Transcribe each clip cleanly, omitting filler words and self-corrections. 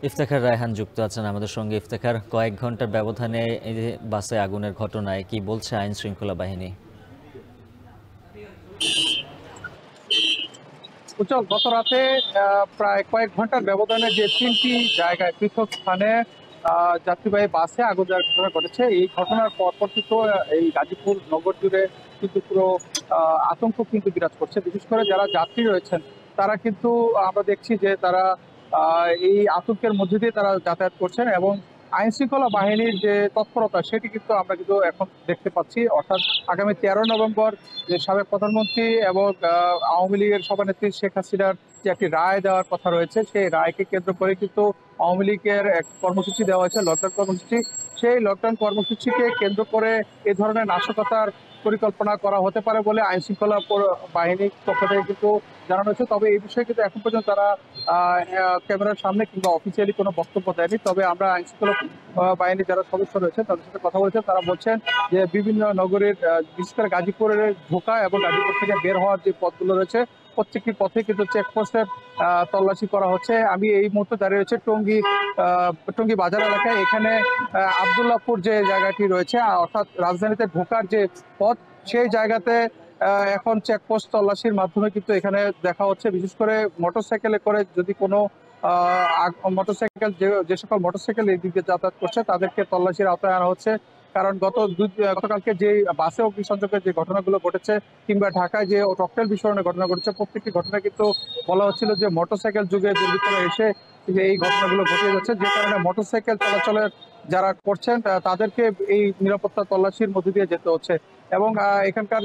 ইফতেখার রায়হান যুক্ত আছেন আমাদের সঙ্গে। ইফতেখার, কয়েক ঘন্টার ব্যবধানে এই যে বাসে আগুনের ঘটনায় কি বলছে আইন শৃঙ্খলা বাহিনী? উজ্জ্বল, গত রাতে প্রায় কয়েক ঘন্টার ব্যবধানে যে তিনটি জায়গায় পৃথক স্থানে যাত্রীবাহী বাসে আগুন দেওয়ার ঘটনা ঘটেছে, এই ঘটনার পরপর কিন্তু এই গাজীপুর নগর জুড়ে কিন্তু পুরো আতঙ্ক কিন্তু বিরাজ করছে। বিশেষ করে যারা যাত্রী রয়েছেন তারা কিন্তু আমরা দেখছি যে তারা এই আতঙ্কের মধ্যে দিয়ে তারা যাতায়াত করছেন এবং আইন শৃঙ্খলা বাহিনীর যে তৎপরতা সেটি কিন্তু আমরা কিন্তু এখন দেখতে পাচ্ছি। অর্থাৎ আগামী 13 নভেম্বর যে সাবেক প্রধানমন্ত্রী এবং আওয়ামী লীগের সভানেত্রী শেখ হাসিনার যে একটি রায় দেওয়ার কথা রয়েছে, সেই রায়কে কেন্দ্র করে কিন্তু আওয়ামী লীগের এক কর্মসূচি দেওয়া হয়েছে, লকডাউন কর্মসূচি। সেই লকডাউন কর্মসূচিকে কেন্দ্র করে এ ধরনের নাশকতার পরিকল্পনা করা হতে পারে বলে আইন শৃঙ্খলা বাহিনীর পক্ষ থেকে কিন্তু জানানো হয়েছে। তবে এই বিষয়ে কিন্তু এখন পর্যন্ত তারা ক্যামেরার সামনে কিংবা অফিসিয়ালি কোনো বক্তব্য দেয়নি। তবে আমরা আইন শৃঙ্খলা বাহিনীর যারা সদস্য রয়েছে তাদের সাথে কথা বলেছেন, তারা বলছেন যে বিভিন্ন নগরের বিশেষ করে গাজীপুরের ঢোকা এবং গাজীপুর থেকে বের হওয়ার যে পথগুলো রয়েছে প্রত্যেকটি পথে কিন্তু চেকপোস্টের তল্লাশি করা হচ্ছে। আমি এই মুহূর্তে দাঁড়িয়ে রয়েছে টঙ্গী বাজার এলাকায়। এখানে আবদুল্লাহপুর যে জায়গাটি রয়েছে, অর্থাৎ রাজধানীতে ঢোকার যে পথ, সেই জায়গাতে এখন চেকপোস্ট তল্লাশির মাধ্যমে কিন্তু এখানে দেখা হচ্ছে। বিশেষ করে মোটরসাইকেলে করে যদি কোনো মোটরসাইকেল যে সকল মোটরসাইকেল এই দিকে যাতায়াত করছে তাদেরকে তল্লাশির আওতায় আনা হচ্ছে। কারণ গতকালকে যে বাসে অগ্নিসংযোগের যে ঘটনাগুলো ঘটেছে কিংবা ঢাকায় যে ককটেল বিস্ফোরণের ঘটনা ঘটেছে, প্রত্যেকটি ঘটনা কিন্তু বলা হচ্ছিল যে মোটরসাইকেল যুগে দুর্বৃত্তরা এসে যে এই ঘটনাগুলো ঘটে যাচ্ছে, যে কারণে মোটরসাইকেল চলাচলের যারা করছেন তাদেরকে এই নিরাপত্তা তল্লাশির মধ্যে দিয়ে যেতে হচ্ছে। এবং এখানকার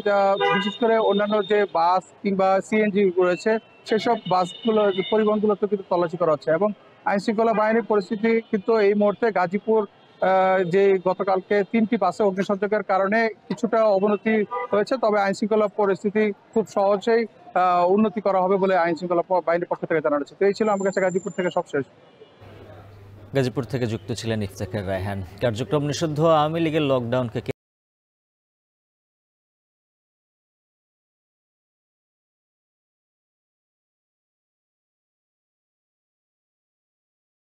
বিশেষ করে অন্যান্য যে বাস কিংবা সিএনজি রয়েছে সেসব বাসগুলো পরিবহনগুলোতে কিন্তু তল্লাশি করা হচ্ছে। এবং আইন শৃঙ্খলা বাহিনীর পরিস্থিতি কিন্তু এই মুহূর্তে গাজীপুর যে গতকালকে 3টি বাসে অগ্নিসংযোগের কারণে কিছুটা অবনতি হয়েছে, তবে আইন শৃঙ্খলা পরিস্থিতি খুব সহজেই উন্নতি করা হবে বলে আইন শৃঙ্খলা বাহিনীর পক্ষ থেকে জানানো হচ্ছে। তো এই ছিল আমার কাছে গাজীপুর থেকে সবশেষ। গাজীপুর থেকে যুক্ত ছিলেন ইফতেখার রায়হান। কার্যক্রম নিষিদ্ধ আওয়ামী লীগের লকডাউনকে